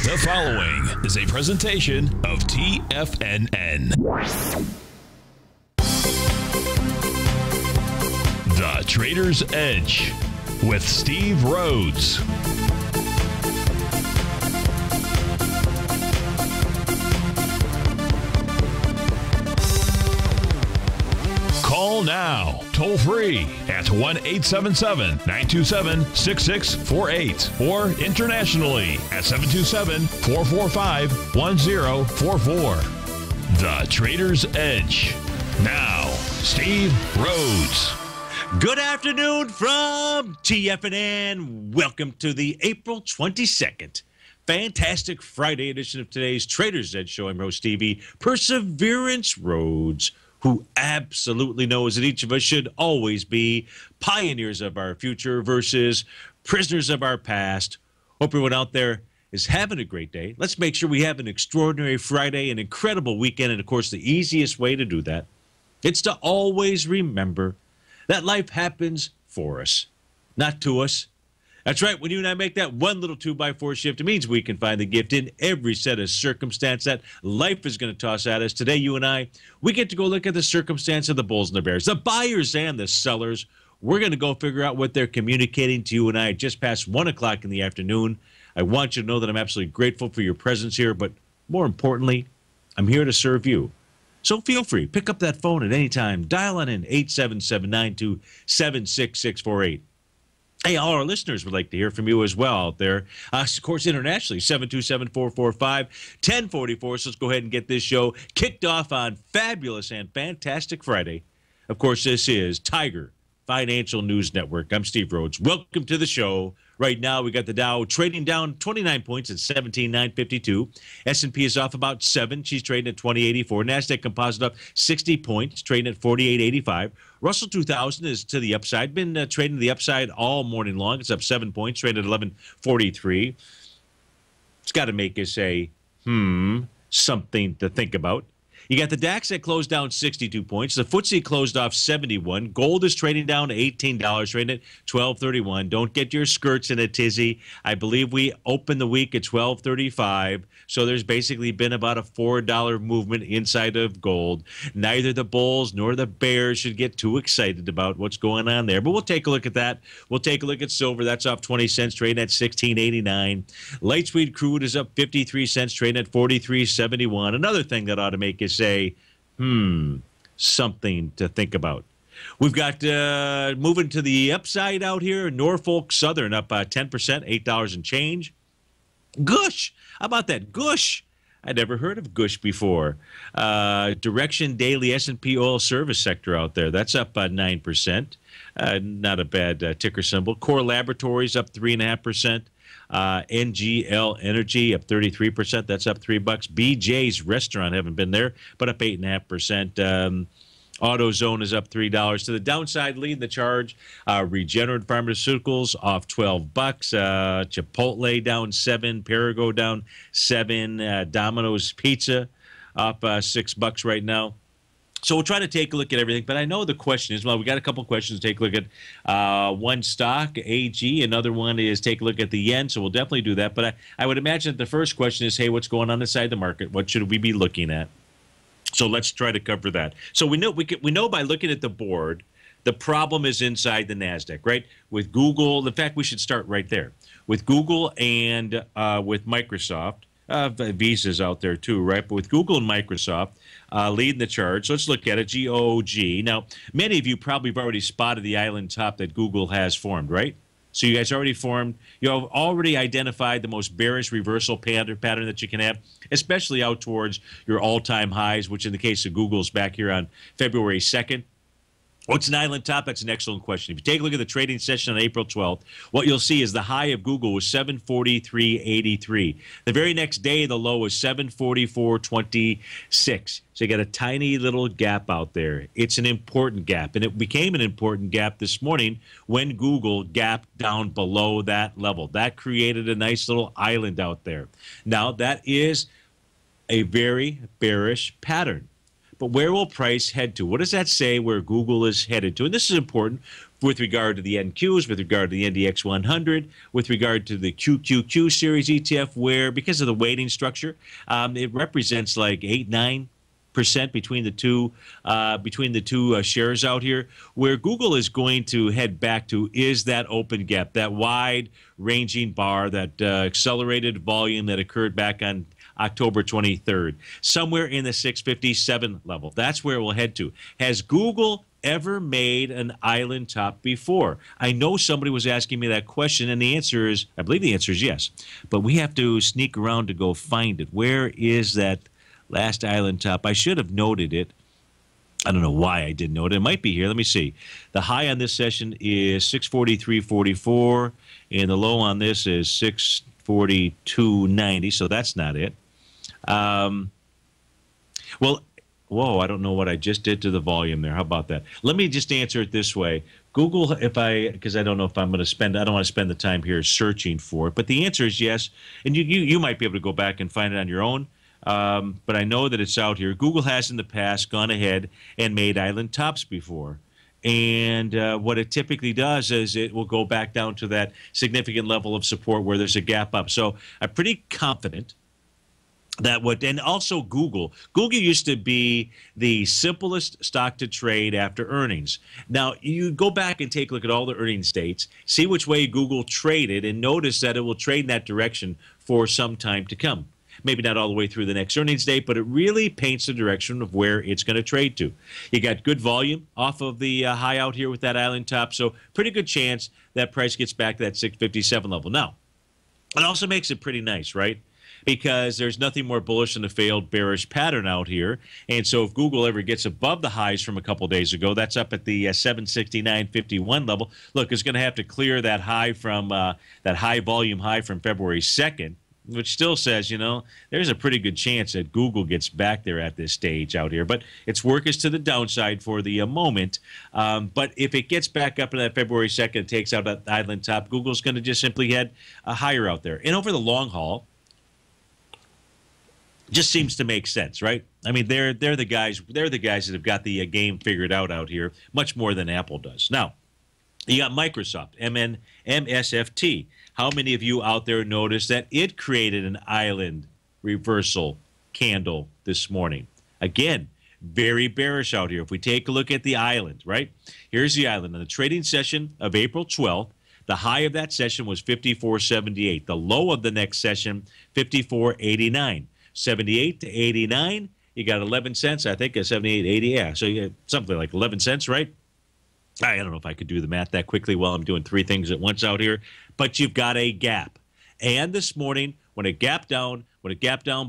The following is a presentation of TFNN. The Trader's Edge with Steve Rhodes. Call now, toll free at 1-877-927-6648 or internationally at 727-445-1044. The Trader's Edge. Now, Steve Rhodes. Good afternoon from TFNN. Welcome to the April 22nd, fantastic Friday edition of today's Trader's Edge show. I'm Rhodes TV, Perseverance Rhodes, who absolutely knows that each of us should always be pioneers of our future versus prisoners of our past. Hope everyone out there is having a great day. Let's make sure we have an extraordinary Friday, an incredible weekend, and of course the easiest way to do that, it's to always remember that life happens for us, not to us. That's right. When you and I make that one little 2x4 shift, it means we can find the gift in every set of circumstance that life is going to toss at us. Today, you and I, we get to go look at the circumstance of the bulls and the bears, the buyers and the sellers. We're going to go figure out what they're communicating to you and I just past 1 o'clock in the afternoon. I want you to know that I'm absolutely grateful for your presence here, but more importantly, I'm here to serve you. So feel free, pick up that phone at any time. Dial on in 877-927-6648. Hey, all our listeners would like to hear from you as well out there. Of course, internationally, 727-445-1044. So let's go ahead and get this show kicked off on fabulous and fantastic Friday. Of course, this is Tiger Financial News Network. I'm Steve Rhodes. Welcome to the show. Right now, we got the Dow trading down 29 points at 17,952. S&P is off about 7. She's trading at 2084. NASDAQ Composite up 60 points, trading at 4885. Russell 2000 is to the upside. Been trading to the upside all morning long. It's up 7 points, traded at 1143. It's got to make us say, something to think about. You got the DAX that closed down 62 points. The FTSE closed off 71. Gold is trading down to $18, trading at $12.31. Don't get your skirts in a tizzy. I believe we opened the week at $12.35. So there's basically been about a $4 movement inside of gold. Neither the bulls nor the bears should get too excited about what's going on there. But we'll take a look at that. We'll take a look at silver. That's off 20 cents, trading at $16.89. Light sweet crude is up 53 cents, trading at $43.71. Another thing that ought to make us say, something to think about. We've got moving to the upside out here. Norfolk Southern up 10%, $8 and change. Gush, how about that? Gush. I never heard of Gush before. Direction Daily S&P Oil Service Sector out there. That's up 9%. Not a bad ticker symbol. Core Laboratories up 3.5%. NGL Energy up 33%. That's up $3. BJ's Restaurant, haven't been there, but up 8.5%. AutoZone is up $3. To the downside, leading the charge, Regeneron Pharmaceuticals off $12. Chipotle down 7. Perigo down 7. Domino's Pizza up $6 right now. So we'll try to take a look at everything, but I know the question is, well, we got a couple questions to take a look at. One stock, AG, another one is take a look at the yen, so we'll definitely do that. But I would imagine that the first question is, hey, what's going on inside the market? What should we be looking at? So let's try to cover that. So we know by looking at the board, the problem is inside the NASDAQ, right? With Google, in fact, we should start right there. With Google and with Microsoft, Visa's out there too, right? But with Google and Microsoft leading the charge, so let's look at it, GOG. Now, many of you probably have already spotted the island top that Google has formed, right? So you guys already formed, you have already identified the most bearish reversal pattern that you can have, especially out towards your all-time highs, which in the case of Google is back here on February 2nd. What's an island top? That's an excellent question. If you take a look at the trading session on April 12th, what you'll see is the high of Google was 743.83. The very next day, the low was 744.26. So you got a tiny little gap out there. It's an important gap, and it became an important gap this morning when Google gapped down below that level. That created a nice little island out there. Now, that is a very bearish pattern. But where will price head to? What does that say where Google is headed to? And this is important. with regard to the NQs, with regard to the NDX 100, with regard to the QQQ series ETF, where because of the weighting structure, it represents like 8-9% between the two shares out here, where Google is going to head back to is that open gap, that wide ranging bar, that accelerated volume that occurred back on October 23rd, somewhere in the 657 level. That's where we'll head to. Has Google ever made an island top before? I know somebody was asking me that question, and the answer is, I believe the answer is yes. But we have to sneak around to go find it. Where is that last island top? I should have noted it. I don't know why I didn't note it. It might be here. Let me see. The high on this session is 643.44, and the low on this is 642.90, so that's not it. Well, whoa, I don't know what I just did to the volume there. How about that? Let me just answer it this way. Google, because I don't know if I'm going to spend, I don't want to spend the time here searching for it, but the answer is yes. And you might be able to go back and find it on your own. But I know that it's out here. Google has in the past gone ahead and made island tops before. And what it typically does is it will go back down to that significant level of support where there's a gap up. So I'm pretty confident that and also Google used to be the simplest stock to trade after earnings. Now, you go back and take a look at all the earnings dates, see which way Google traded, and notice that it will trade in that direction for some time to come. Maybe not all the way through the next earnings date, but it really paints the direction of where it's going to trade to. You got good volume off of the high out here with that island top, so pretty good chance that price gets back to that 657 level. Now, it also makes it pretty nice, right? Because there's nothing more bullish than a failed bearish pattern out here. And so if Google ever gets above the highs from a couple days ago, that's up at the 769.51 level. Look, it's going to have to clear that high from that high volume high from February 2nd, which still says, you know, there's a pretty good chance that Google gets back there at this stage out here. But its work is to the downside for the moment. But if it gets back up to that February 2nd, it takes out that island top, Google's going to just simply head higher out there. And over the long haul, just seems to make sense, right? I mean, they're the guys that have got the game figured out here, much more than Apple does. Now, you got Microsoft, MSFT. How many of you out there noticed that it created an island reversal candle this morning? Again, very bearish out here. If we take a look at the island, right? Here's the island. On the trading session of April 12th, the high of that session was 54.78. The low of the next session, 54.89. 78 to 89, you got 11 cents. I think 78, 80, yeah. So you get something like 11 cents, right? I don't know if I could do the math that quickly while I'm doing three things at once out here, but you've got a gap. And this morning, when it gapped down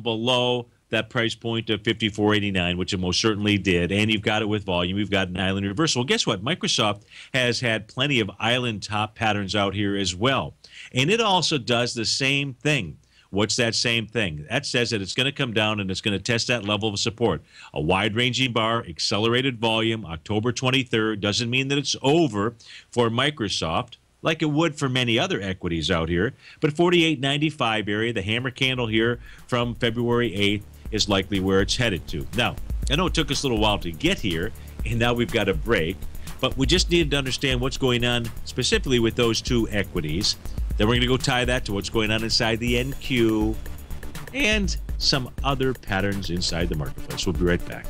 below that price point of 54.89, which it most certainly did, and you've got it with volume, you've got an island reversal. Well, guess what? Microsoft has had plenty of island top patterns out here as well. And it also does the same thing. What's that same thing? That says that it's going to come down and it's going to test that level of support. A wide-ranging bar, accelerated volume, October 23rd. Doesn't mean that it's over for Microsoft, like it would for many other equities out here. But 48.95 area, the hammer candle here from February 8th, is likely where it's headed to. Now, I know it took us a little while to get here, and now we've got a break. But we just needed to understand what's going on specifically with those two equities. Then we're going to go tie that to what's going on inside the NQ and some other patterns inside the marketplace. We'll be right back.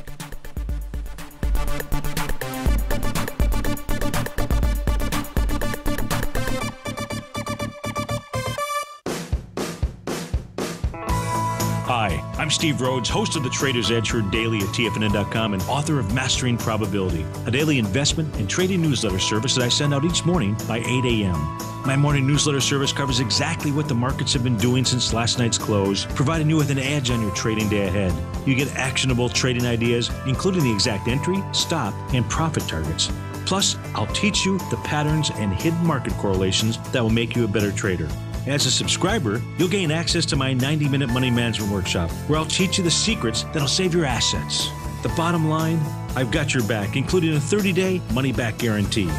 Hi, I'm Steve Rhodes, host of the Trader's Edge, heard daily at TFNN.com and author of Mastering Probability, a daily investment and trading newsletter service that I send out each morning by 8 a.m. My morning newsletter service covers exactly what the markets have been doing since last night's close, providing you with an edge on your trading day ahead. You get actionable trading ideas, including the exact entry, stop, and profit targets. Plus, I'll teach you the patterns and hidden market correlations that will make you a better trader. As a subscriber, you'll gain access to my 90-minute money management workshop, where I'll teach you the secrets that'll save your assets. The bottom line, I've got your back, including a 30-day money-back guarantee.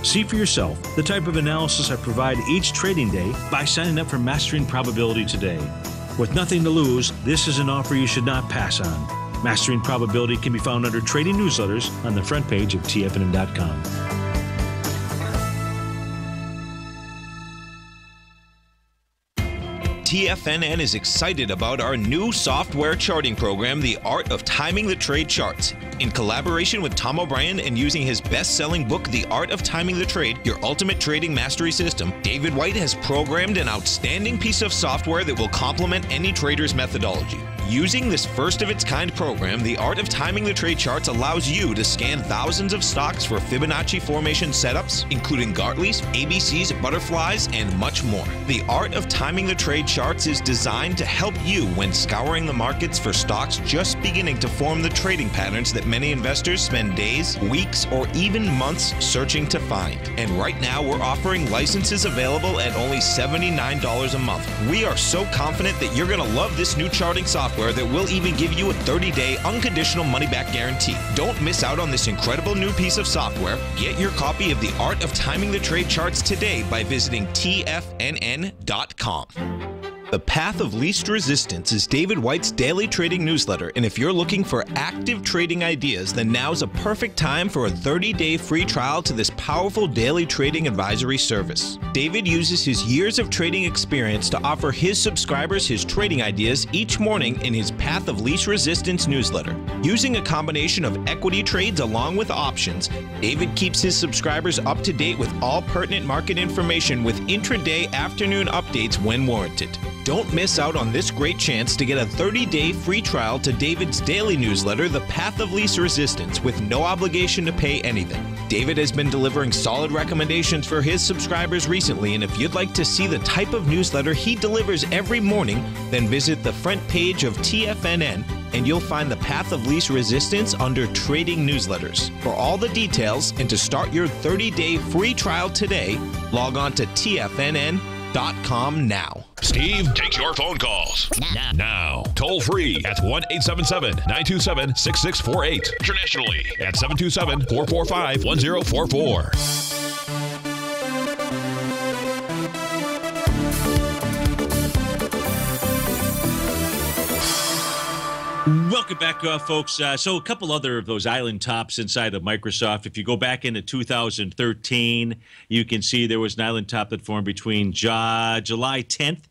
See for yourself the type of analysis I provide each trading day by signing up for Mastering Probability today. With nothing to lose, this is an offer you should not pass on. Mastering Probability can be found under Trading Newsletters on the front page of TFNN.com. TFNN is excited about our new software charting program, The Art of Timing the Trade Charts. In collaboration with Tom O'Brien and using his best-selling book, The Art of Timing the Trade, Your Ultimate Trading Mastery System, David White has programmed an outstanding piece of software that will complement any trader's methodology. Using this first-of-its-kind program, The Art of Timing the Trade Charts allows you to scan thousands of stocks for Fibonacci formation setups, including Gartley's, ABC's, butterflies, and much more. The Art of Timing the Trade Charts is designed to help you when scouring the markets for stocks just beginning to form the trading patterns that many investors spend days, weeks, or even months searching to find. And right now, we're offering licenses available at only $79 a month. We are so confident that you're going to love this new charting software that will even give you a 30-day unconditional money-back guarantee. Don't miss out on this incredible new piece of software. Get your copy of The Art of Timing the Trade Charts today by visiting TFNN.com. The Path of Least Resistance is David White's daily trading newsletter, and if you're looking for active trading ideas, then now's a perfect time for a 30-day free trial to this powerful daily trading advisory service. David uses his years of trading experience to offer his subscribers his trading ideas each morning in his Path of Least Resistance newsletter. Using a combination of equity trades along with options, David keeps his subscribers up to date with all pertinent market information with intraday afternoon updates when warranted. Don't miss out on this great chance to get a 30-day free trial to David's daily newsletter, The Path of Least Resistance, with no obligation to pay anything. David has been delivering solid recommendations for his subscribers recently, and if you'd like to see the type of newsletter he delivers every morning, then visit the front page of TFNN and you'll find The Path of Least Resistance under Trading Newsletters. For all the details and to start your 30-day free trial today, log on to TFNN.com now. Steve takes your phone calls now. Toll free at 1-877-927-6648. Internationally at 727-445-1044. Welcome back, folks. So a couple other of those island tops inside of Microsoft. If you go back into 2013, you can see there was an island top that formed between July 10th.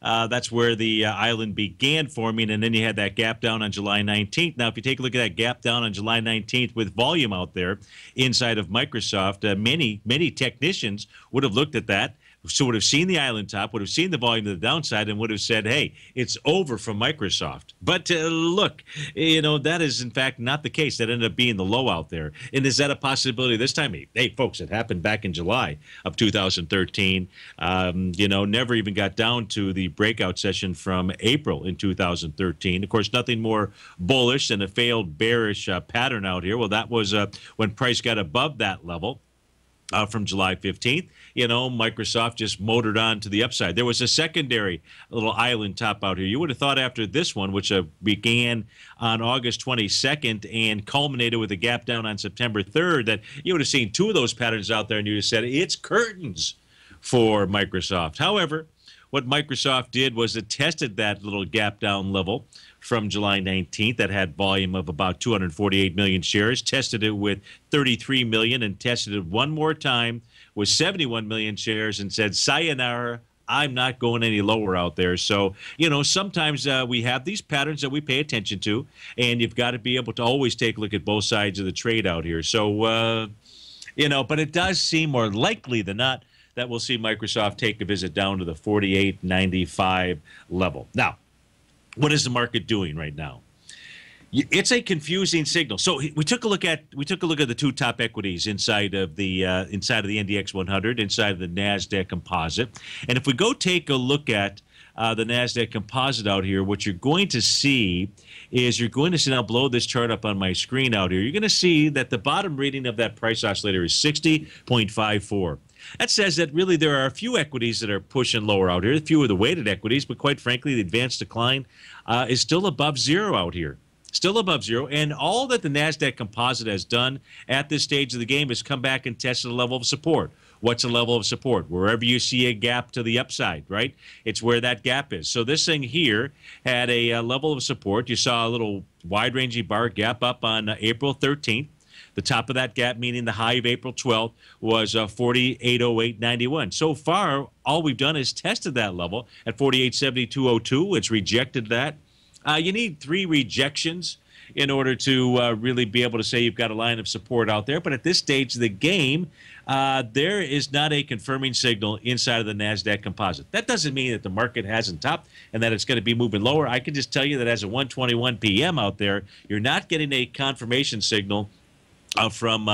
That's where the island began forming, and then you had that gap down on July 19th. Now, if you take a look at that gap down on July 19th with volume out there inside of Microsoft, many technicians would have looked at that, so would have seen the island top, would have seen the volume to the downside, and would have said, hey, it's over for Microsoft. But look, that is, in fact, not the case. That ended up being the low out there. And is that a possibility this time? Hey, folks, it happened back in July of 2013. Never even got down to the breakout session from April in 2013. Of course, nothing more bullish than a failed bearish pattern out here. Well, that was when price got above that level. From July 15th, Microsoft just motored on to the upside. There was a secondary little island top out here. You would have thought after this one, which began on August 22nd and culminated with a gap down on September 3rd, that you would have seen two of those patterns out there and you would have said, it's curtains for Microsoft. However, what Microsoft did was it tested that little gap down level from July 19th that had volume of about 248 million shares, tested it with 33 million, and tested it one more time with 71 million shares and said, sayonara, I'm not going any lower out there. So, sometimes we have these patterns that we pay attention to, and you've got to be able to always take a look at both sides of the trade out here. So, but it does seem more likely than not that we'll see Microsoft take a visit down to the 48.95 level. Now, what is the market doing right now? It's a confusing signal. So we took a look at the two top equities inside of the NDX 100, inside of the Nasdaq Composite, and if we go take a look at the Nasdaq Composite out here, what you're going to see is now below this chart up on my screen out here, you're going to see that the bottom reading of that price oscillator is 60.54. That says that really there are a few equities that are pushing lower out here, a few of the weighted equities, but quite frankly, the advanced decline is still above zero out here. Still above zero, and all that the Nasdaq Composite has done at this stage of the game is come back and test the level of support. What's the level of support? Wherever you see a gap to the upside, right? It's where that gap is. So this thing here had a level of support. You saw a little wide-ranging bar gap up on April 13th. The top of that gap, meaning the high of April 12th, was 48.0891. So far, all we've done is tested that level at 48.7202. It's rejected that. You need 3 rejections in order to really be able to say you've got a line of support out there. But at this stage of the game, there is not a confirming signal inside of the NASDAQ composite. That doesn't mean that the market hasn't topped and that it's going to be moving lower. I can just tell you that as of 1:21 p.m. out there, you're not getting a confirmation signal from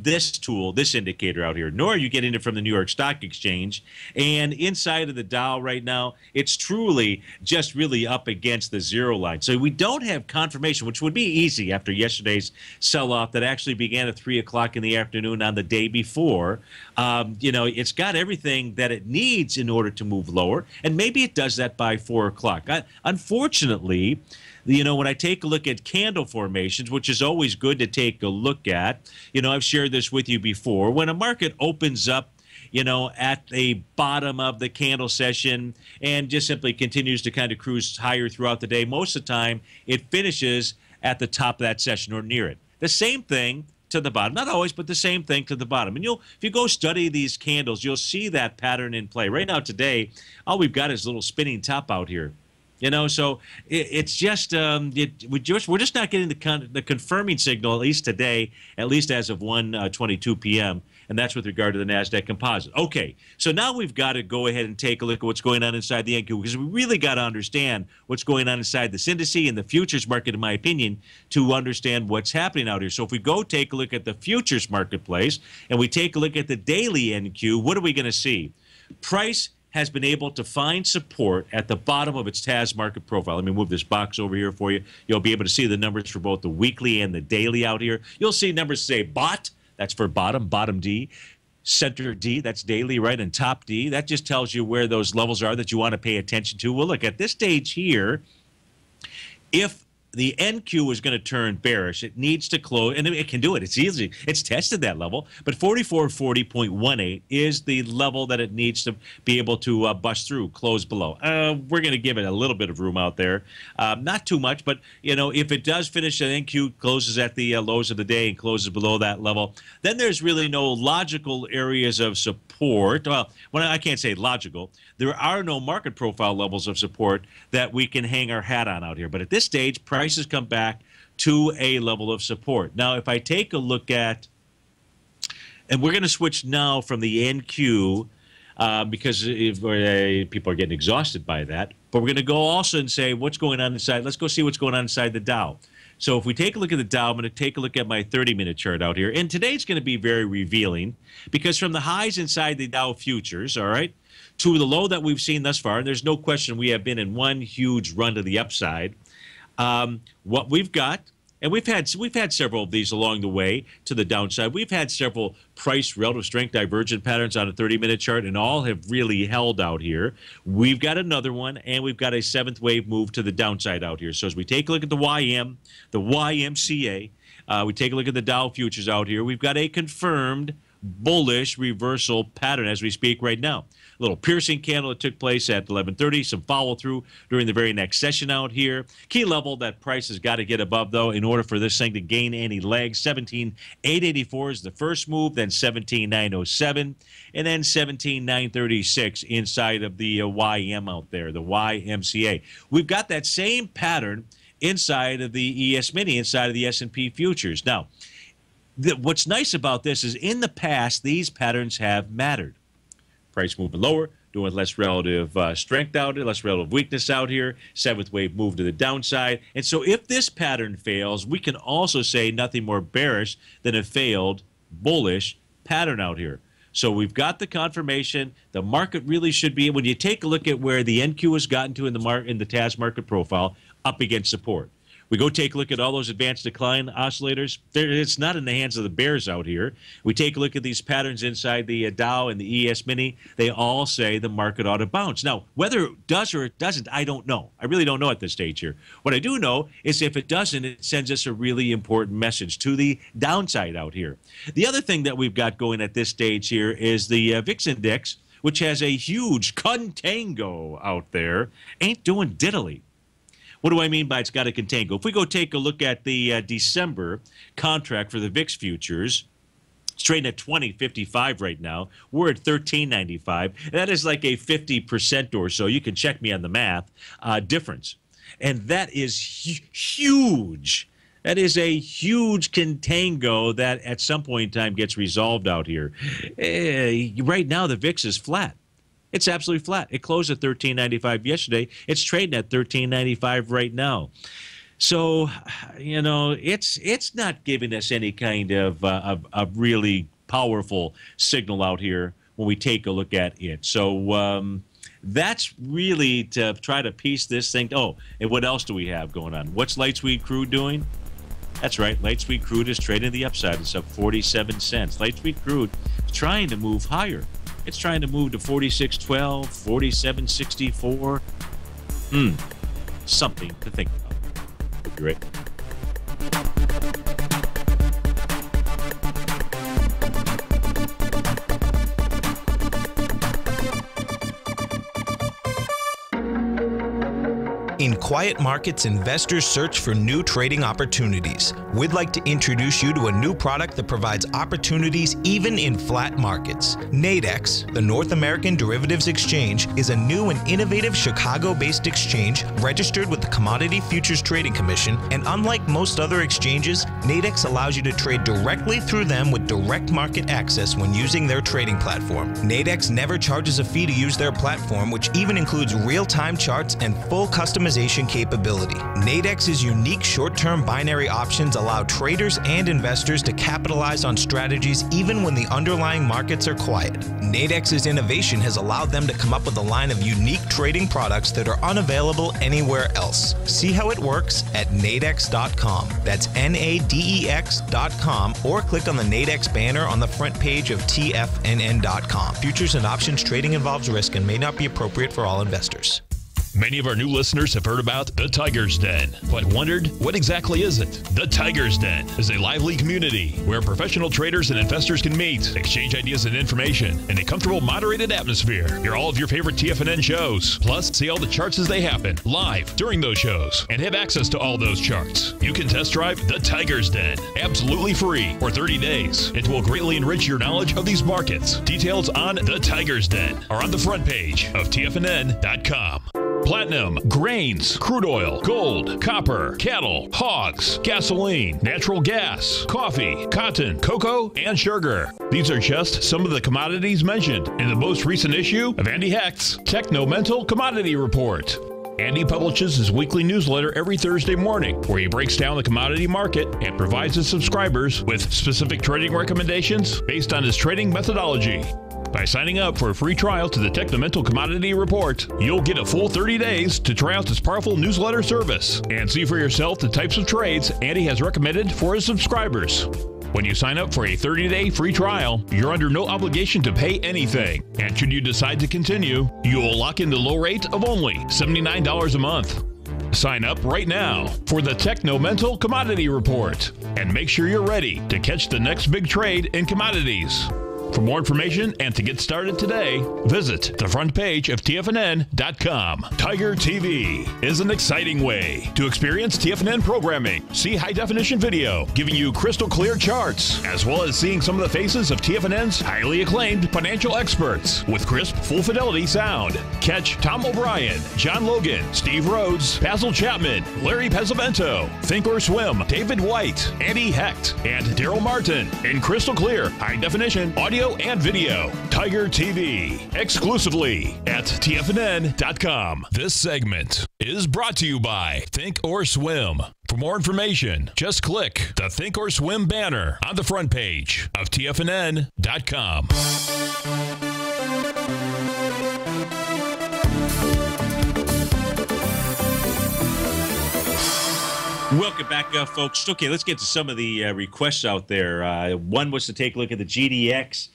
this tool, this indicator out here, nor are you getting it from the New York Stock Exchange. And inside of the Dow right now, it's truly just really up against the zero line. So we don't have confirmation, which would be easy after yesterday's sell-off that actually began at 3 o'clock in the afternoon on the day before. You know, it's got everything that it needs in order to move lower, and maybe it does that by 4 o'clock. Unfortunately, you know, when I take a look at candle formations, which is always good to take a look at, you know, I've shared this with you before. When a market opens up, you know, at the bottom of the candle session and just simply continues to kind of cruise higher throughout the day, most of the time it finishes at the top of that session or near it. The same thing to the bottom, not always, but the same thing to the bottom. And if you go study these candles, you'll see that pattern in play. Right now today, all we've got is a little spinning top out here. You know, so it's just we're just not getting the confirming signal, at least today, at least as of 1:22 p.m., and that's with regard to the NASDAQ composite. Okay, so now we've got to go ahead and take a look at what's going on inside the NQ, because we really got to understand what's going on inside this indice and the futures market, in my opinion, to understand what's happening out here. So if we go take a look at the futures marketplace and we take a look at the daily NQ, what are we going to see? Price has been able to find support at the bottom of its TAS market profile. Let me move this box over here for you. You'll be able to see the numbers for both the weekly and the daily out here. You'll see numbers say BOT, that's for bottom D, center D, that's daily, right, and top D. That just tells you where those levels are that you want to pay attention to. Well, look, at this stage here, if the NQ is going to turn bearish, it needs to close, and it can do it. It's easy. It's tested that level, but 4440.18 is the level that it needs to be able to bust through, close below. We're going to give it a little bit of room out there. Not too much, but, you know, if it does finish, the NQ closes at the lows of the day and closes below that level, then there's really no logical areas of support. Well, I can't say logical. There are no market profile levels of support that we can hang our hat on out here. But at this stage, prices come back to a level of support. Now, if I take a look at, and we're going to switch now from the NQ because people are getting exhausted by that, but we're going to go also and say what's going on inside. Let's go see what's going on inside the Dow. So if we take a look at the Dow, I'm going to take a look at my 30-minute chart out here. And today's going to be very revealing because from the highs inside the Dow futures, all right, to the low that we've seen thus far, and there's no question we have been in one huge run to the upside, what we've got, and we've had several of these along the way to the downside. We've had several price relative strength divergent patterns on a 30-minute chart, and all have really held out here. We've got another one, and we've got a seventh wave move to the downside out here. So as we take a look at the YM, the YMCA, we take a look at the Dow futures out here, we've got a confirmed bullish reversal pattern as we speak right now. A little piercing candle that took place at 11:30, some follow through during the very next session out here. Key level that price has got to get above, though, in order for this thing to gain any legs. 17,884 is the first move, then 17,907, and then 17,936 inside of the YM out there, the YMCA. We've got that same pattern inside of the ES Mini, inside of the S&P futures. Now, what's nice about this is in the past, these patterns have mattered. Price moving lower, doing less relative strength out here, less relative weakness out here, seventh wave move to the downside. And so if this pattern fails, we can also say nothing more bearish than a failed bullish pattern out here. So we've got the confirmation. The market really should be, when you take a look at where the NQ has gotten to in the TAS market profile, up against support. We go take a look at all those advanced decline oscillators. It's not in the hands of the bears out here. We take a look at these patterns inside the Dow and the ES Mini. They all say the market ought to bounce. Now, whether it does or it doesn't, I don't know. I really don't know at this stage here. What I do know is if it doesn't, it sends us a really important message to the downside out here. The other thing that we've got going at this stage here is the VIX index, which has a huge contango out there, ain't doing diddly. What do I mean by it's got a contango? If we go take a look at the December contract for the VIX futures, it's trading at 20.55 right now. We're at 13.95. That is like a 50% or so. You can check me on the math difference. And that is huge. That is a huge contango that at some point in time gets resolved out here. Right now, the VIX is flat. It's absolutely flat. It closed at 13.95 yesterday. It's trading at 13.95 right now. So, you know, it's not giving us any kind of a really powerful signal out here when we take a look at it. So that's really to try to piece this thing. Oh, and what else do we have going on? What's light sweet crude doing? That's right. Light sweet crude is trading the upside. It's up 47 cents. Light sweet crude is trying to move higher. It's trying to move to 46.12, 47.64. Something to think about. Hope you're right. In quiet markets, investors search for new trading opportunities. We'd like to introduce you to a new product that provides opportunities even in flat markets. Nadex, the North American Derivatives Exchange, is a new and innovative Chicago-based exchange registered with the Commodity Futures Trading Commission, and unlike most other exchanges, Nadex allows you to trade directly through them with direct market access when using their trading platform. Nadex never charges a fee to use their platform, which even includes real-time charts and full customization capability. Nadex's unique short-term binary options allow traders and investors to capitalize on strategies even when the underlying markets are quiet. Nadex's innovation has allowed them to come up with a line of unique trading products that are unavailable anywhere else. See how it works at nadex.com. That's NADEX.com, or click on the Nadex banner on the front page of TFNN.com. Futures and options trading involves risk and may not be appropriate for all investors. Many of our new listeners have heard about the Tiger's Den, but wondered, what exactly is it? The Tiger's Den is a lively community where professional traders and investors can meet, exchange ideas and information in a comfortable, moderated atmosphere. Hear all of your favorite TFNN shows, plus see all the charts as they happen live during those shows, and have access to all those charts. You can test drive the Tiger's Den absolutely free for 30 days. It will greatly enrich your knowledge of these markets. Details on the Tiger's Den are on the front page of TFNN.com. Platinum, grains, crude oil, gold, copper, cattle, hogs, gasoline, natural gas, coffee, cotton, cocoa, and sugar. These are just some of the commodities mentioned in the most recent issue of Andy Hecht's Techno-Mental Commodity Report. Andy publishes his weekly newsletter every Thursday morning, where he breaks down the commodity market and provides his subscribers with specific trading recommendations based on his trading methodology. By signing up for a free trial to the Techno-Mental Commodity Report, you'll get a full 30 days to try out this powerful newsletter service and see for yourself the types of trades Andy has recommended for his subscribers. When you sign up for a 30-day free trial, you're under no obligation to pay anything. And should you decide to continue, you will lock in the low rate of only $79 a month. Sign up right now for the Techno-Mental Commodity Report and make sure you're ready to catch the next big trade in commodities. For more information and to get started today, visit the front page of TFNN.com. Tiger TV is an exciting way to experience TFNN programming. See high-definition video giving you crystal clear charts, as well as seeing some of the faces of TFNN's highly acclaimed financial experts with crisp, full-fidelity sound. Catch Tom O'Brien, John Logan, Steve Rhodes, Basil Chapman, Larry Pesavento, Think or Swim, David White, Andy Hecht, and Daryl Martin in crystal clear, high-definition audio and video. Tiger TV, exclusively at TFNN.com. This segment is brought to you by Think or Swim. For more information, just click the Think or Swim banner on the front page of TFNN.com. Welcome back, folks. Okay, let's get to some of the requests out there. One was to take a look at the GDX.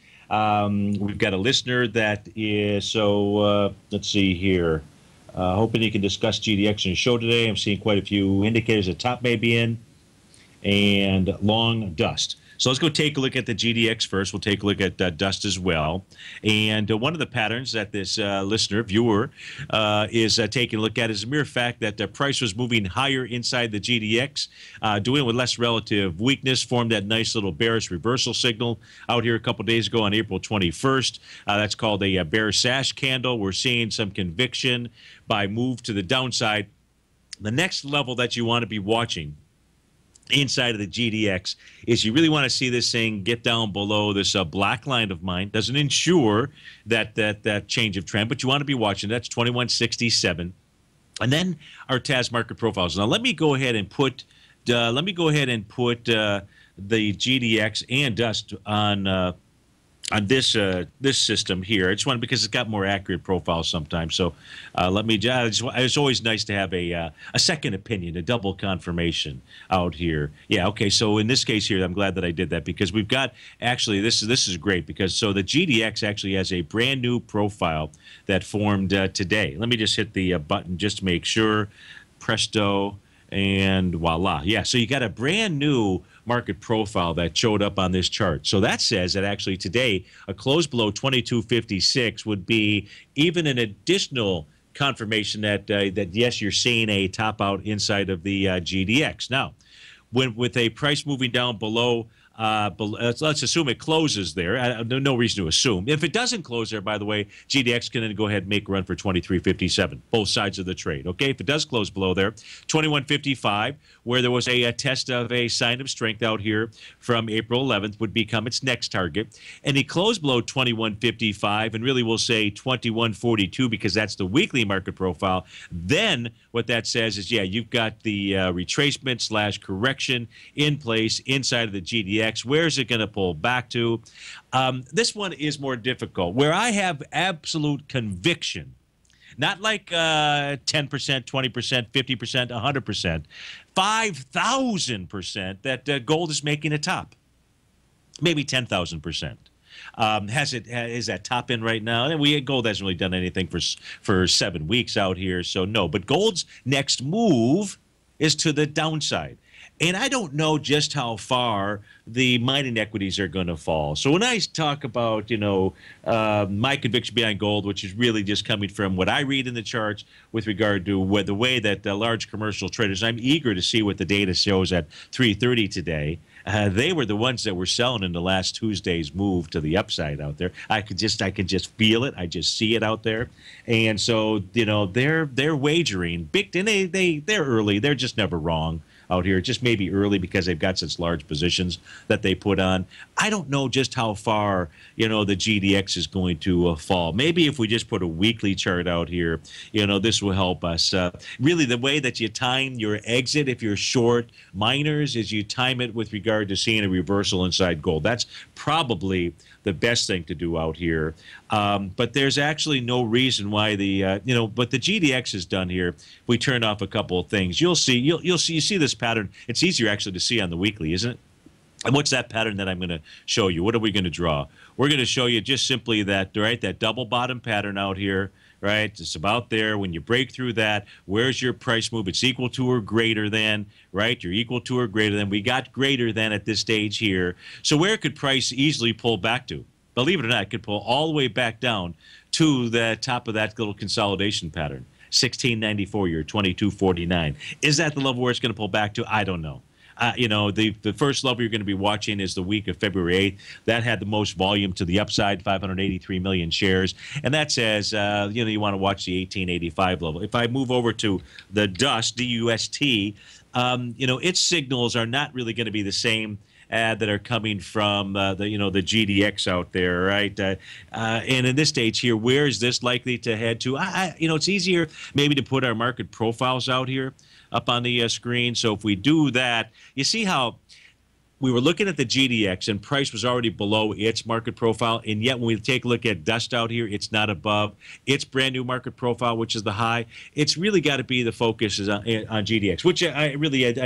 We've got a listener that is, let's see here. Hoping you can discuss GDX in the show today. I'm seeing quite a few indicators. The top may be in, and long dust. So let's go take a look at the GDX first. We'll take a look at dust as well. And one of the patterns that this viewer, is taking a look at is a mere fact that the price was moving higher inside the GDX, doing it with less relative weakness, formed that nice little bearish reversal signal out here a couple days ago on April 21st. That's called a bear sash candle. We're seeing some conviction by move to the downside. The next level that you want to be watching inside of the GDX is you really want to see this thing get down below this black line of mine. Doesn't ensure that change of trend, but you want to be watching. That's 2167. And then our TAS market profiles. Now let me go ahead and put the GDX and dust on this system here. I just want, because it's got more accurate profiles sometimes. So it's always nice to have a second opinion, a double confirmation out here. Yeah, okay. So in this case here, I'm glad that I did that, because we've got, actually, this is great, because so the GDX actually has a brand new profile that formed today. Let me just hit the button just to make sure. Presto. And voila. Yeah, so you got a brand new market profile that showed up on this chart. So that says that actually today a close below 2256 would be even an additional confirmation that yes, you're seeing a top out inside of the GDX. Now, with a price moving down below, let's assume it closes there. No reason to assume. If it doesn't close there, by the way, GDX can then go ahead and make a run for 2357, both sides of the trade. Okay, if it does close below there, 2155, where there was a test of a sign of strength out here from April 11th, would become its next target. And it closed below 2155, and really we'll say 2142, because that's the weekly market profile. Then what that says is, yeah, you've got the retracement / correction in place inside of the GDX. Where is it going to pull back to? This one is more difficult, where I have absolute conviction, not like 10%, 20%, 50%, 100%, 5,000% that gold is making a top, maybe 10,000%. Is that top in right now? And gold hasn't really done anything for 7 weeks out here, so no. But gold's next move is to the downside. And I don't know just how far the mining equities are going to fall. So when I talk about, my conviction behind gold, which is really just coming from what I read in the charts with regard to the way that large commercial traders, I'm eager to see what the data shows at 3:30 today. They were the ones that were selling in the last Tuesday's move to the upside out there. I can just feel it. I just see it out there. And so, they're wagering big, and they're early. They're just never wrong out here, just maybe early because they've got such large positions that they put on. I don't know just how far, the GDX is going to fall. Maybe if we just put a weekly chart out here, this will help us. Really, the way that you time your exit, if you're short miners, is you time it with regard to seeing a reversal inside gold. That's probably the best thing to do out here. But there's actually no reason why what the GDX has done here. If we turn off a couple of things, you see this pattern. It's easier actually to see on the weekly, isn't it? And what's that pattern that I'm going to show you? What are we going to draw? We're going to show you just simply that double bottom pattern out here, right? It's about there. When you break through that, where's your price move? It's equal to or greater than, right? You're equal to or greater than. We got greater than at this stage here. So where could price easily pull back to? Believe it or not, it could pull all the way back down to the top of that little consolidation pattern. 1694, you're 2249. Is that the level where it's going to pull back to? I don't know. The first level you're going to be watching is the week of February 8th. That had the most volume to the upside, 583 million shares. And that says, you want to watch the 1885 level. If I move over to the DUST, D-U-S-T, its signals are not really going to be the same that are coming from the GDX out there, right? And in this stage here, where is this likely to head to? It's easier maybe to put our market profiles out here up on the screen. So if we do that, you see how we were looking at the GDX and price was already below its market profile, and yet when we take a look at dust out here, it's not above its brand new market profile, which is the high. It's really got to be the focus is on GDX, which I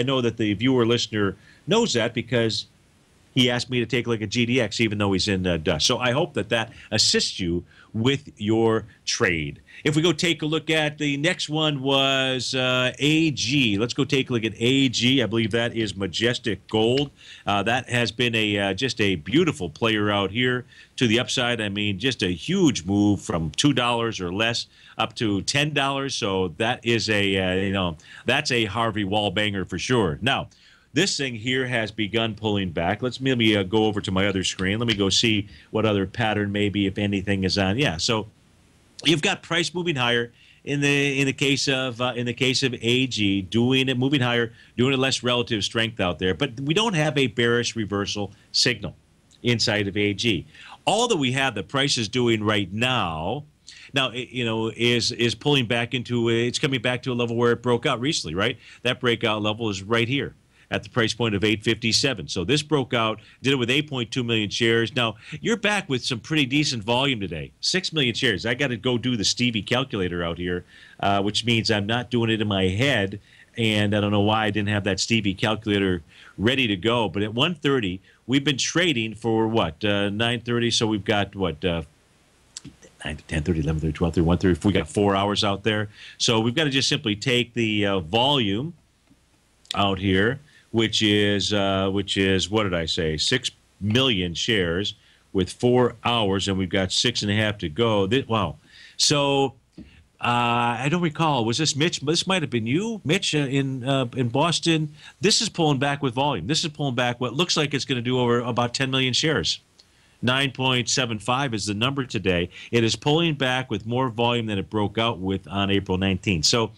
know that the viewer listener knows that, because he asked me to take a look at GDX, even though he's in dust. So I hope that assists you with your trade. If we go take a look at the next one was AG. Let's go take a look at AG. I believe that is Majestic Gold. That has been just a beautiful player out here to the upside. I mean, just a huge move from $2 or less up to $10. So that is that's a Harvey Wallbanger for sure. Now, this thing here has begun pulling back. Let me go over to my other screen. Let me go see what other pattern maybe, if anything, is on. Yeah, so you've got price moving higher in the case of AG, moving higher, doing a less relative strength out there. But we don't have a bearish reversal signal inside of AG. All that we have, the price is doing right now. Now, is pulling back into it's coming back to a level where it broke out recently, right? That breakout level is right here at the price point of 857. So this broke out, did it with 8.2 million shares. Now, you're back with some pretty decent volume today. 6 million shares. I got to go do the Stevie calculator out here, which means I'm not doing it in my head, and I don't know why I didn't have that Stevie calculator ready to go. But at 1:30, we've been trading for what? 9:30, so we've got what? 9 to 10:30, 11:30, 12:30, 1:30. We got 4 hours out there. So we've got to just simply take the volume out here, which is what did I say? 6 million shares with 4 hours, and we've got 6.5 to go. Wow. So I don't recall. Was this Mitch? This might have been you, Mitch, in Boston. This is pulling back with volume. This is pulling back what looks like it's going to do over about 10 million shares. 9.75 is the number today. It is pulling back with more volume than it broke out with on April 19th. So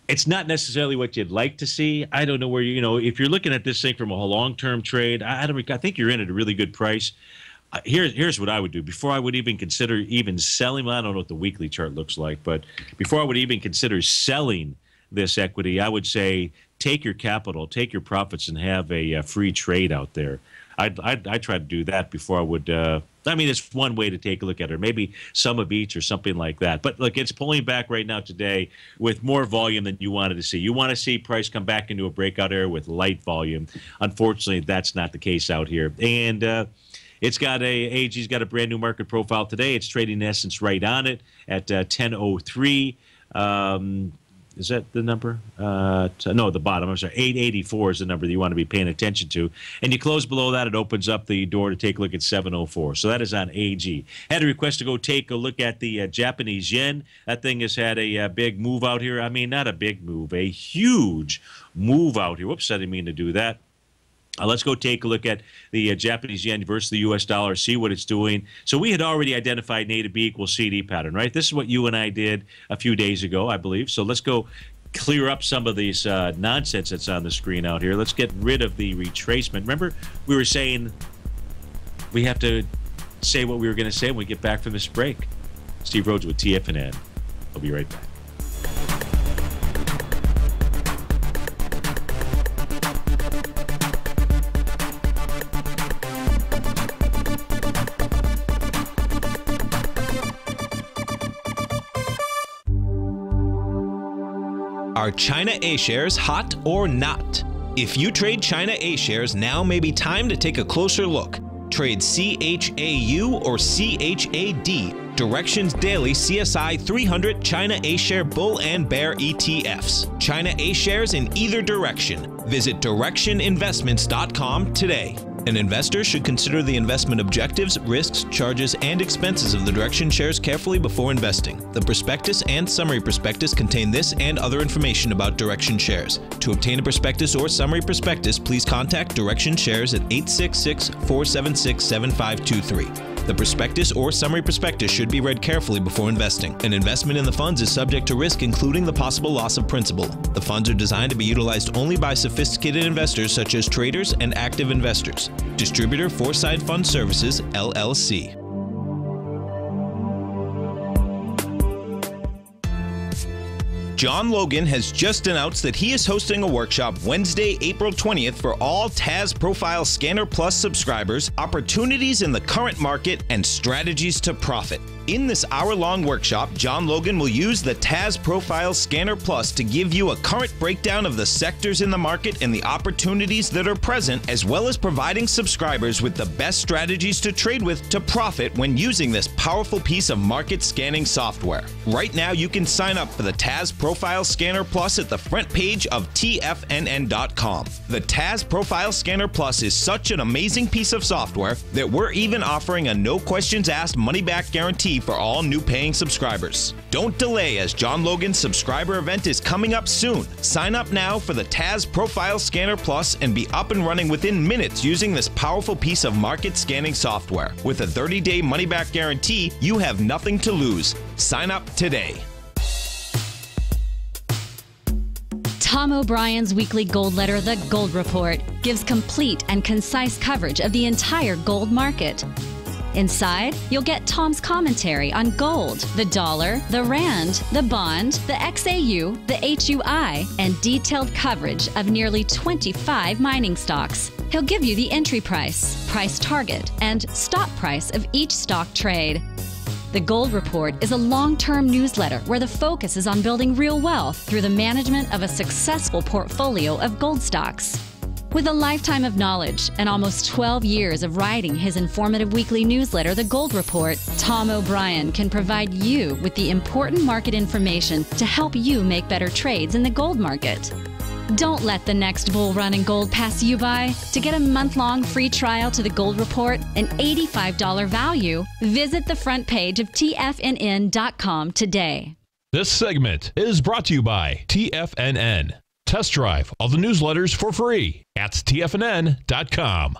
it's not necessarily what you'd like to see. I don't know where if you're looking at this thing from a long-term trade, I think you're in at a really good price. Here's what I would do before I would even consider selling. Well, I don't know what the weekly chart looks like, but before I would even consider selling this equity, I would say take your capital, take your profits, and have a free trade out there. I'd try to do that before I would. I mean, it's one way to take a look at it. Maybe some of each or something like that. But look, it's pulling back right now today with more volume than you wanted to see. You want to see price come back into a breakout area with light volume. Unfortunately, that's not the case out here. And AG's got a brand new market profile today. It's trading in essence right on it at 10:03. Is that the number? No, the bottom. I'm sorry. 884 is the number that you want to be paying attention to. And you close below that, it opens up the door to take a look at 704. So that is on AG. Had a request to go take a look at the Japanese yen. That thing has had a big move out here. I mean, not a big move, a huge move out here. Whoops, I didn't mean to do that. Let's go take a look at the Japanese yen versus the U.S. dollar, see what it's doing. So we had already identified native B equals CD pattern, right? This is what you and I did a few days ago, I believe. So let's go clear up some of these nonsense that's on the screen out here. Let's get rid of the retracement. Remember, we were saying we have to say what we were going to say when we get back from this break. Steve Rhodes with TFNN. I'll be right back. Are China A shares hot or not? If you trade China A shares, now may be time to take a closer look. Trade CHAU or CHAD, Directions Daily CSI 300 China A share bull and bear ETFs. China A shares in either direction. Visit directioninvestments.com today. An investor should consider the investment objectives, risks, charges, and expenses of the Direction shares carefully before investing. The prospectus and summary prospectus contain this and other information about Direction shares. To obtain a prospectus or summary prospectus, please contact Direction shares at 866-476-7523. The prospectus or summary prospectus should be read carefully before investing. An investment in the funds is subject to risk, including the possible loss of principal. The funds are designed to be utilized only by sophisticated investors such as traders and active investors. Distributor Foreside Fund Services, LLC. John Logan has just announced that he is hosting a workshop Wednesday, April 20th for all TAS Profile Scanner Plus subscribers, opportunities in the current market, and strategies to profit. In this hour-long workshop, John Logan will use the TAS Profile Scanner Plus to give you a current breakdown of the sectors in the market and the opportunities that are present, as well as providing subscribers with the best strategies to trade with to profit when using this powerful piece of market scanning software. Right now, you can sign up for the TAS Profile Scanner Plus at the front page of TFNN.com. The TAS Profile Scanner Plus is such an amazing piece of software that we're even offering a no-questions-asked money-back guarantee for all new paying subscribers. Don't delay, as John Logan's subscriber event is coming up soon. Sign up now for the TAS Profile Scanner Plus and be up and running within minutes using this powerful piece of market scanning software. With a 30-day money-back guarantee, you have nothing to lose. Sign up today. Tom O'Brien's weekly gold letter, The Gold Report, gives complete and concise coverage of the entire gold market. Inside, you'll get Tom's commentary on gold, the dollar, the rand, the bond, the XAU, the HUI, and detailed coverage of nearly 25 mining stocks. He'll give you the entry price, price target, and stop price of each stock trade. The Gold Report is a long-term newsletter where the focus is on building real wealth through the management of a successful portfolio of gold stocks. With a lifetime of knowledge and almost 12 years of writing his informative weekly newsletter, The Gold Report, Tom O'Brien can provide you with the important market information to help you make better trades in the gold market. Don't let the next bull run in gold pass you by. To get a month-long free trial to The Gold Report, an $85 value, visit the front page of TFNN.com today. This segment is brought to you by TFNN. Test drive all the newsletters for free at TFNN.com.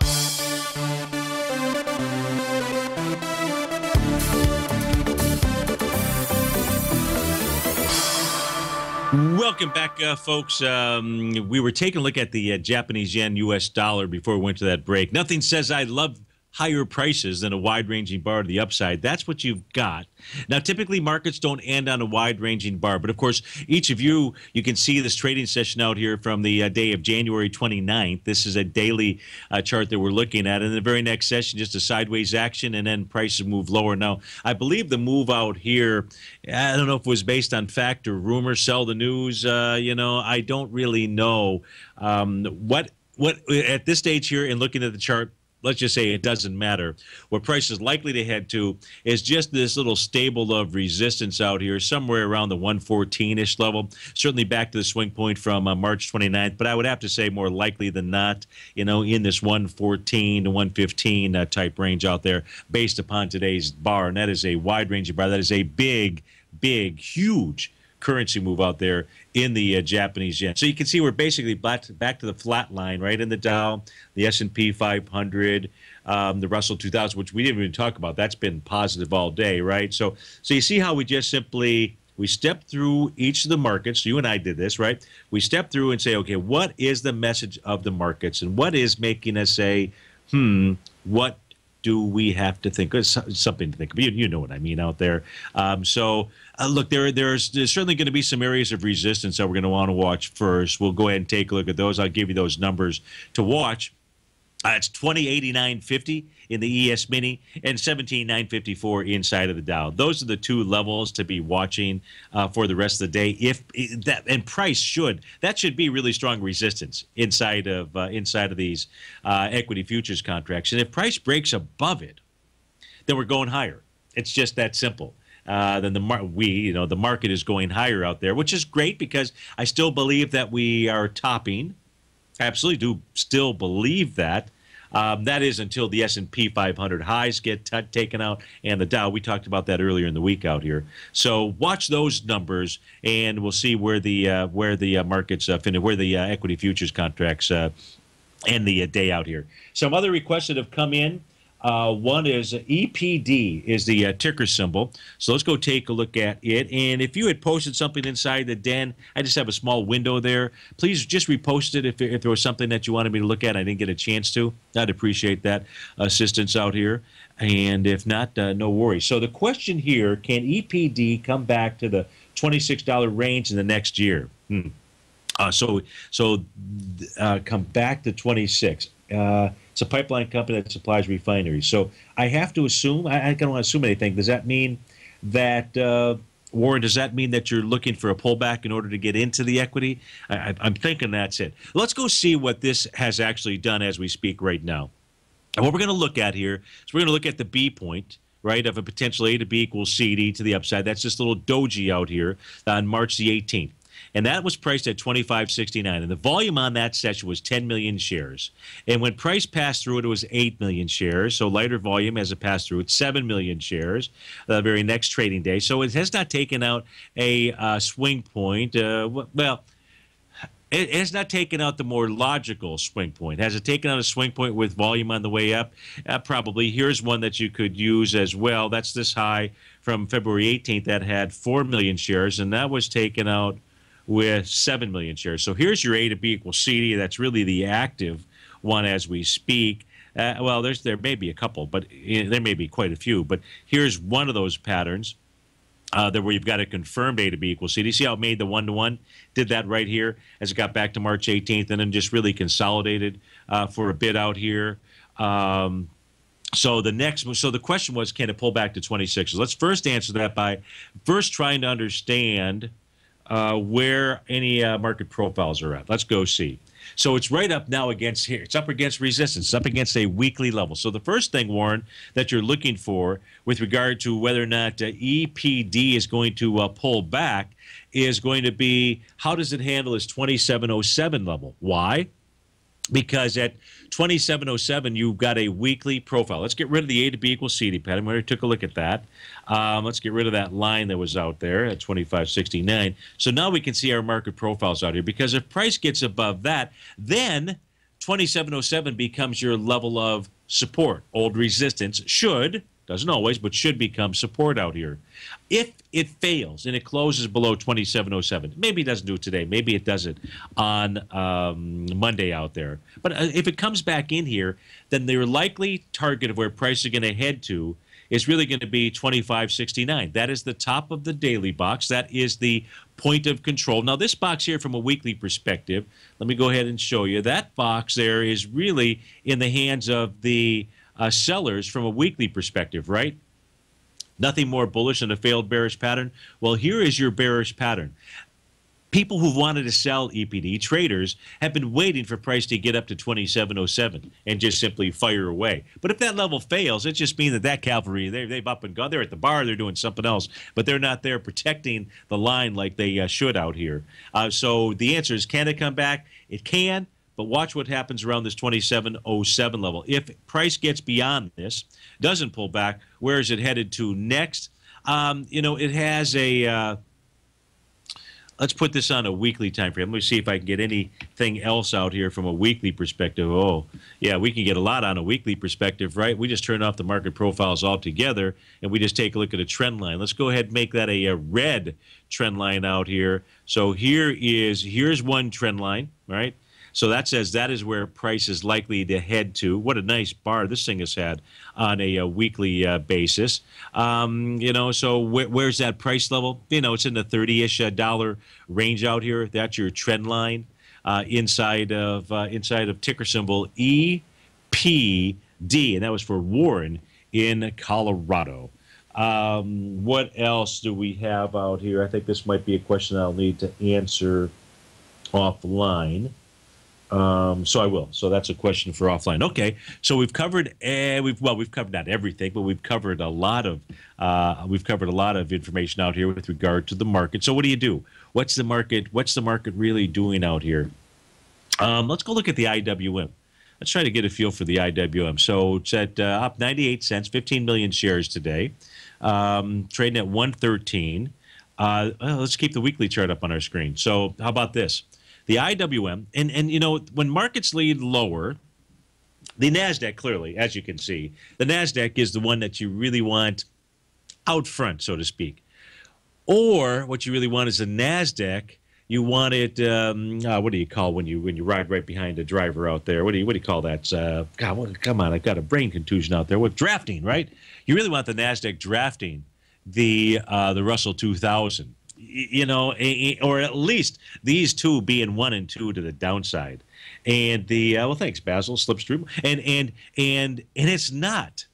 Welcome back, folks. We were taking a look at the Japanese yen US dollar before we went to that break. Nothing says I love higher prices than a wide-ranging bar to the upside. That's what you've got. Now, typically, markets don't end on a wide-ranging bar. But, of course, each of you can see this trading session out here from the day of January 29th. This is a daily chart that we're looking at. And the very next session, just a sideways action, and then prices move lower. Now, I believe the move out here, I don't know if it was based on fact or rumor, sell the news. I don't really know. What at this stage here, in looking at the chart, let's just say it doesn't matter. What price is likely to head to is just this little stable of resistance out here, somewhere around the 114-ish level. Certainly back to the swing point from March 29th, but I would have to say more likely than not, in this 114 to 115 type range out there based upon today's bar. And that is a wide-ranging bar. That is a big, huge currency move out there in the Japanese yen. So you can see we're basically back to the flat line, right, in the Dow, the S&P 500, the Russell 2000, which we didn't even talk about. That's been positive all day, right? So you see how we just simply, we step through each of the markets. So you and I did this, right? We step through and say, okay, what is the message of the markets? And what is making us say, what do we have to think? It's something to think about. You know what I mean out there. Look, there's certainly going to be some areas of resistance that we're going to want to watch first. We'll go ahead and take a look at those. I'll give you those numbers to watch. It's 2089.50 in the ES Mini and 17,954 inside of the Dow. Those are the two levels to be watching for the rest of the day. And price should be really strong resistance inside of these equity futures contracts. And if price breaks above it, then we're going higher. It's just that simple. Then the market is going higher out there, which is great because I still believe that we are topping. I absolutely do still believe that. That is until the S&P 500 highs get taken out and the Dow. We talked about that earlier in the week out here. So watch those numbers, and we'll see where the markets finish, where the equity futures contracts end the day out here. Some other requests that have come in. One is EPD is the ticker symbol. So let's go take a look at it. And if you had posted something inside the den, I just have a small window there. Please just repost it if there was something that you wanted me to look at. I didn't get a chance to. I'd appreciate that assistance out here. And if not, no worries. So the question here, can EPD come back to the $26 range in the next year? So come back to 26. It's a pipeline company that supplies refineries. So I have to assume, I don't want to assume anything. Does that mean that, Warren, does that mean that you're looking for a pullback in order to get into the equity? I'm thinking that's it. Let's go see what this has actually done as we speak right now. And what we're going to look at here is we're going to look at the B point, right, of a potential A to B equals CD to the upside. That's this little doji out here on March the 18th. And that was priced at $25.69. And the volume on that session was 10 million shares. And when price passed through it, it was 8 million shares. So lighter volume as it passed through it, 7 million shares the very next trading day. So it has not taken out a swing point. Well, it has not taken out the more logical swing point. Has it taken out a swing point with volume on the way up? Probably. Here's one that you could use as well. That's this high from February 18th that had 4 million shares, and that was taken out with 7 million shares. So here's your A to B equals CD. That's really the active one as we speak. Well, there may be a couple, but there may be quite a few. But here's one of those patterns. Where you've got a confirmed A to B equals CD. See how it made the one-to-one? Did that right here as it got back to March 18th and then just really consolidated for a bit out here. So the question was, can it pull back to 26? So let's first answer that by first trying to understand where any market profiles are at. Let's go see. So it's right up now against here. It's up against resistance. It's up against a weekly level. So the first thing, Warren, that you're looking for with regard to whether or not EPD is going to pull back is going to be, how does it handle its 2707 level? Why? Because at 2707, you've got a weekly profile. Let's get rid of the A to B equals CD pattern. We already took a look at that. Let's get rid of that line that was out there at 2569. So now we can see our market profiles out here, because if price gets above that, then 2707 becomes your level of support. Old resistance should, doesn't always, but should become support out here. If it fails and it closes below 2707, maybe it doesn't do it today, maybe it does it on Monday out there. But if it comes back in here, then their likely target of where price is going to head to is really going to be 2569. That is the top of the daily box. That is the point of control. Now, this box here from a weekly perspective, let me go ahead and show you. That box there is really in the hands of the sellers from a weekly perspective, right? Nothing more bullish than a failed bearish pattern. Well, here is your bearish pattern. People who wanted to sell EPD, traders, have been waiting for price to get up to 2707 and just simply fire away. But if that level fails, it just means that cavalry, they've up and gone. They're at the bar, they're doing something else, but they're not there protecting the line like they should out here. So the answer is, can it come back? It can. But watch what happens around this 2707 level. If price gets beyond this, doesn't pull back, where is it headed to next? It has a, let's put this on a weekly time frame. Let me see if I can get anything else out here from a weekly perspective. Oh, yeah, we can get a lot on a weekly perspective, right? We just turn off the market profiles altogether, and we just take a look at a trend line. Let's go ahead and make that a red trend line out here. So here's one trend line, right? So that says that is where price is likely to head to. What a nice bar this thing has had on a weekly basis. So where's that price level? It's in the 30-ish dollar range out here. That's your trend line inside of ticker symbol EPD, and that was for Warren in Colorado. What else do we have out here? I think this might be a question I'll need to answer offline. So I will. So that's a question for offline. Okay. So we've covered we've covered not everything, but we've covered a lot of information out here with regard to the market. So what do? What's the market really doing out here? Let's go look at the IWM. Let's try to get a feel for the IWM. So it's at up 98 cents, 15 million shares today, trading at 113. Let's keep the weekly chart up on our screen. So how about this? The IWM, and when markets lead lower, The NASDAQ, clearly, as you can see, the NASDAQ is the one that you really want out front, so to speak. Or what you really want is a NASDAQ. You want it, what do you call when you ride right behind a driver out there? What do you call that? God, come on, I've got a brain contusion out there. With drafting, right? You really want the NASDAQ drafting the Russell 2000. You know, or at least these two being 1 and 2 to the downside. And the well, thanks, Basil. Slips through, and it's not.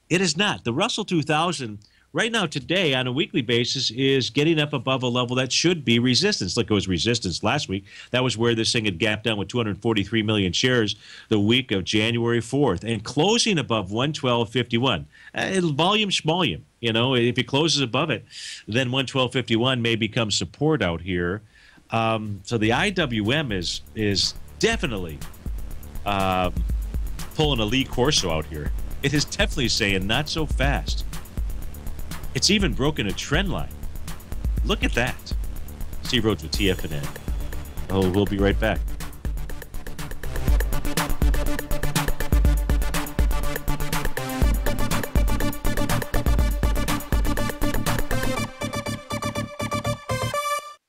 It is not. The Russell 2000 right now today on a weekly basis is getting up above a level that should be resistance. Look, it was resistance last week. That was where this thing had gapped down with 243 million shares the week of January 4th, and closing above 112.51. Volume, schmolium. You know, if it closes above it, then 112.51 may become support out here. So the IWM is definitely pulling a Lee Corso out here. It is definitely saying not so fast. It's even broken a trend line. Look at that. See Rhodes with TFNN. Oh, we'll be right back.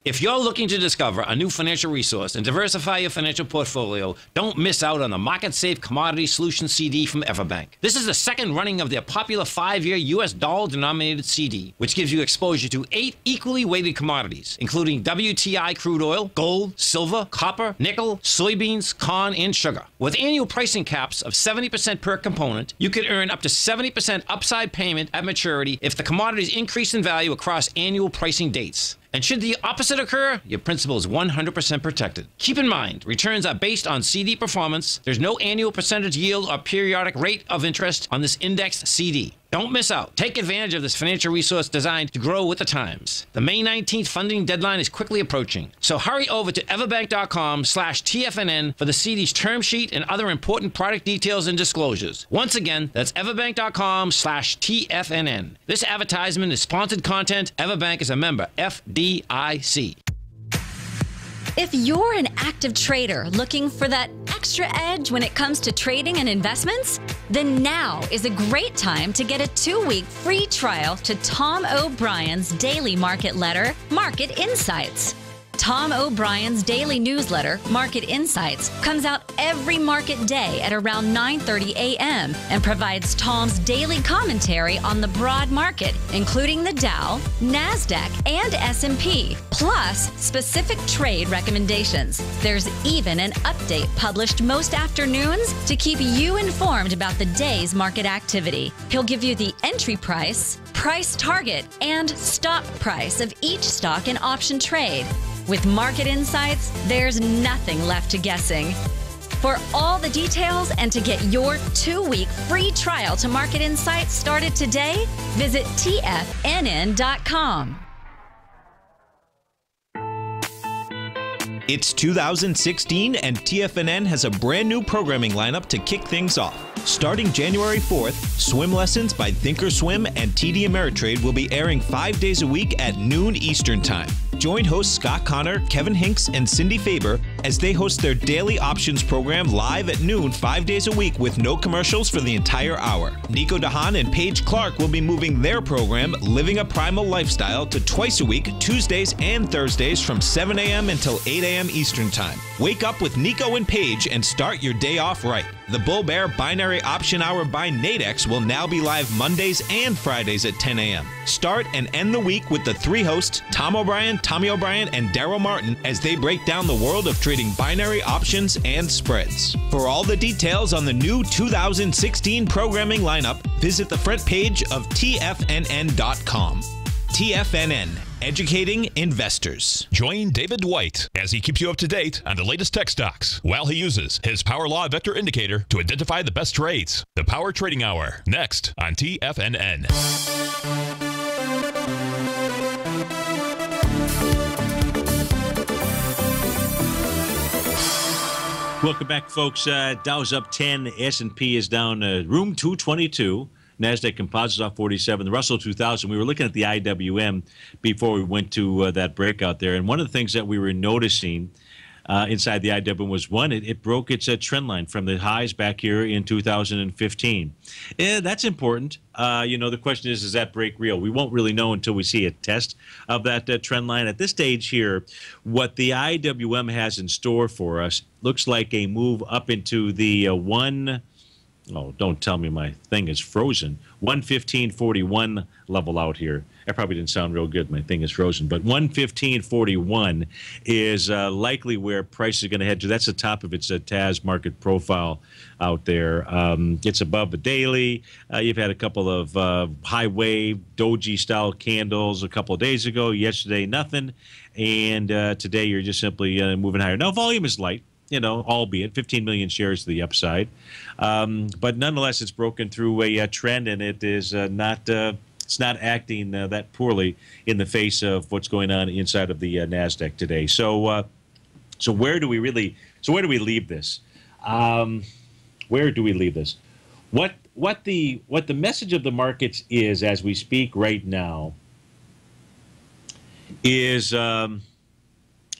If you're looking to discover a new financial resource and diversify your financial portfolio, don't miss out on the Market Safe Commodity Solution CD from Everbank. This is the second running of their popular 5-year U.S. dollar-denominated CD, which gives you exposure to 8 equally weighted commodities, including WTI crude oil, gold, silver, copper, nickel, soybeans, corn, and sugar. With annual pricing caps of 70% per component, you could earn up to 70% upside payment at maturity if the commodities increase in value across annual pricing dates. And should the opposite occur, your principal is 100% protected. Keep in mind, returns are based on CD performance. There's no annual percentage yield or periodic rate of interest on this indexed CD. Don't miss out. Take advantage of this financial resource designed to grow with the times. The May 19th funding deadline is quickly approaching. So hurry over to everbank.com/TFNN for the CD's term sheet and other important product details and disclosures. Once again, that's everbank.com/TFNN. This advertisement is sponsored content. Everbank is a member FDIC. If you're an active trader looking for that extra edge when it comes to trading and investments, then now is a great time to get a 2-week free trial to Tom O'Brien's daily market letter, Market Insights. Tom O'Brien's daily newsletter, Market Insights, comes out every market day at around 9:30 a.m. and provides Tom's daily commentary on the broad market, including the Dow, NASDAQ, and S&P, plus specific trade recommendations. There's even an update published most afternoons to keep you informed about the day's market activity. He'll give you the entry price, price target, and stop price of each stock and option trade. With Market Insights, there's nothing left to guessing. For all the details and to get your 2-week free trial to Market Insights started today, visit TFNN.com. It's 2016 and TFNN has a brand new programming lineup to kick things off. Starting January 4th, Swim Lessons by Thinkorswim and TD Ameritrade will be airing 5 days a week at noon Eastern Time. Join hosts Scott Connor, Kevin Hinks, and Cindy Faber as they host their daily options program live at noon 5 days a week with no commercials for the entire hour. Nico DeHaan and Paige Clark will be moving their program, Living a Primal Lifestyle, to twice a week, Tuesdays and Thursdays from 7 a.m. until 8 a.m. Eastern Time. Wake up with Nico and Paige and start your day off right. The Bull Bear Binary Option Hour by Nadex will now be live Mondays and Fridays at 10 a.m. Start and end the week with the 3 hosts, Tom O'Brien, Tommy O'Brien, and Daryl Martin, as they break down the world of trading binary options and spreads. For all the details on the new 2016 programming lineup, visit the front page of TFNN.com. TFNN, educating investors. Join David White as he keeps you up to date on the latest tech stocks while he uses his Power Law Vector Indicator to identify the best trades. The Power Trading Hour, next on TFNN. Welcome back, folks. Dow's up 10. S&P is down room 222. NASDAQ Composites off 47. The Russell 2000, we were looking at the IWM before we went to that breakout there. And one of the things that we were noticing inside the IWM was 1. It broke its trend line from the highs back here in 2015. That's important. The question is, does that break real? We won't really know until we see a test of that trend line. At this stage here, what the IWM has in store for us looks like a move up into the oh, don't tell me my thing is frozen. 115.41 level out here. That probably didn't sound real good. My thing is frozen. But 115.41 is likely where price is going to head to. That's the top of its TAS market profile out there. It's above the daily. You've had a couple of high wave, doji-style candles a couple of days ago. Yesterday, nothing. And today, you're just simply moving higher. Now, volume is light. Albeit 15 million shares to the upside. But nonetheless, it's broken through a trend, and it is it's not acting that poorly in the face of what's going on inside of the NASDAQ today. So where do we leave this? Where do we leave this? What the message of the markets is as we speak right now is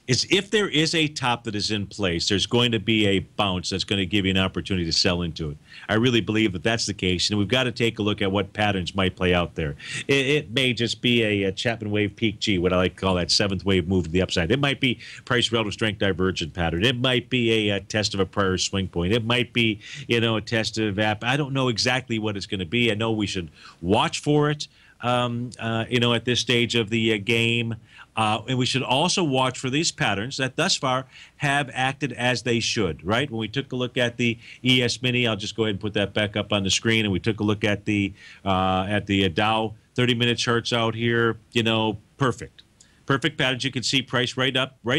if there is a top that is in place, there's going to be a bounce that's going to give you an opportunity to sell into it. I really believe that that's the case, and we've got to take a look at what patterns might play out there. It may just be a Chapman wave peak G, what I like to call that 7th wave move to the upside. It might be price relative strength divergent pattern. It might be a test of a prior swing point. It might be, a test of app. I don't know exactly what it's going to be. I know we should watch for it, at this stage of the game. And we should also watch for these patterns that thus far have acted as they should, right? When we took a look at the ES Mini, I'll just go ahead and put that back up on the screen, and we took a look at the Dow 30-minute charts out here, perfect. Perfect patterns. You can see price right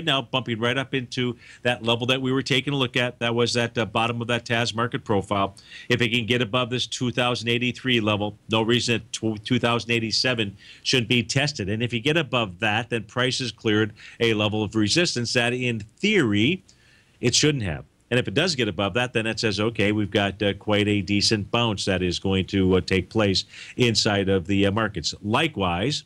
now, bumping right up into that level that we were taking a look at. That was at the bottom of that TAS market profile. If it can get above this 2083 level, no reason that 2087 shouldn't be tested. And if you get above that, then price has cleared a level of resistance that, in theory, it shouldn't have. And if it does get above that, then it says, okay, we've got quite a decent bounce that is going to take place inside of the markets. Likewise,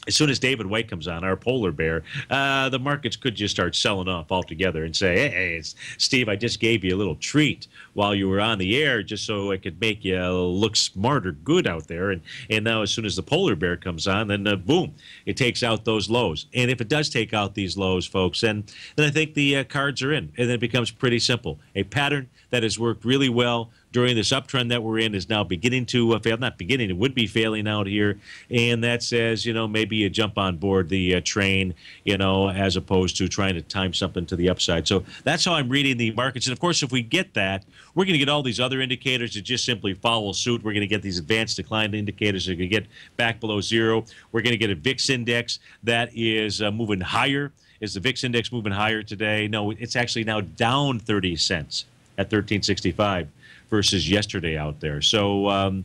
as soon as David White comes on, our polar bear, the markets could just start selling off altogether and say, hey, Steve, I just gave you a little treat while you were on the air just so I could make you look smart or good out there. And now as soon as the polar bear comes on, then boom, it takes out those lows. And if it does take out these lows, folks, then I think the cards are in. And then it becomes pretty simple. A pattern that has worked really well during this uptrend that we're in is now beginning to fail. Not beginning, it would be failing out here. And that says, maybe you jump on board the train, as opposed to trying to time something to the upside. So that's how I'm reading the markets. And, of course, if we get that, we're going to get all these other indicators that just simply follow suit. We're going to get these advanced decline indicators that are going to get back below zero. We're going to get a VIX index that is moving higher. Is the VIX index moving higher today? No, it's actually now down 30 cents at 1365. Versus yesterday out there. So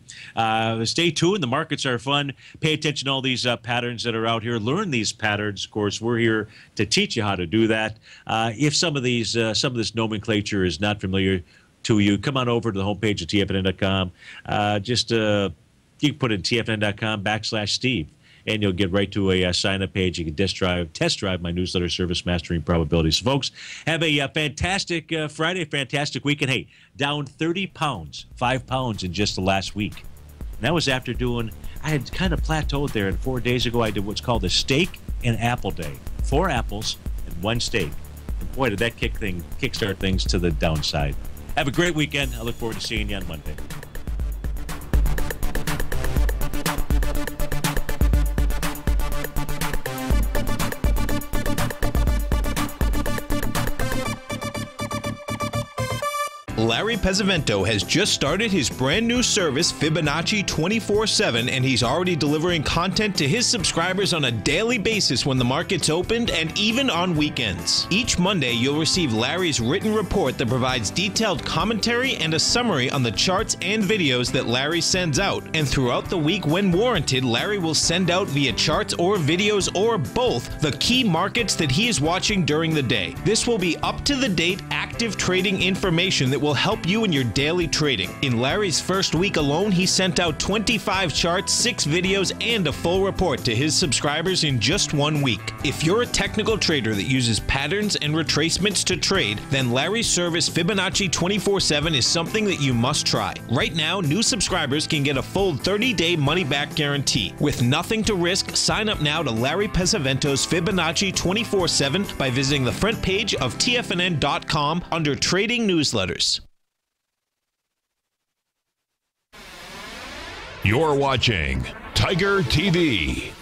stay tuned. The markets are fun. Pay attention to all these patterns that are out here. Learn these patterns. Of course, we're here to teach you how to do that. If some of this nomenclature is not familiar to you, come on over to the homepage of TFNN.com. You can put in TFNN.com/Steve. And you'll get right to a sign-up page. You can test drive my newsletter service, Mastering Probabilities. So, folks, have a fantastic Friday, fantastic weekend. Hey, down 30 pounds, 5 pounds in just the last week. And that was after I had kind of plateaued there. And 4 days ago, I did what's called a steak and apple day. 4 apples and 1 steak. And boy, did that kickstart things to the downside. Have a great weekend. I look forward to seeing you on Monday. Larry Pesavento has just started his brand new service, Fibonacci 24/7, and he's already delivering content to his subscribers on a daily basis when the market's opened and even on weekends. Each Monday, you'll receive Larry's written report that provides detailed commentary and a summary on the charts and videos that Larry sends out. And throughout the week, when warranted, Larry will send out via charts or videos or both the key markets that he is watching during the day. This will be up-to-the-date active trading information that will will help you in your daily trading. In Larry's first week alone, he sent out 25 charts, 6 videos, and a full report to his subscribers in just 1 week. If you're a technical trader that uses patterns and retracements to trade, then Larry's service Fibonacci 24/7 is something that you must try. Right now, new subscribers can get a full 30-day money-back guarantee. With nothing to risk, sign up now to Larry Pesavento's Fibonacci 24/7 by visiting the front page of TFNN.com under Trading Newsletters. You're watching Tiger TV.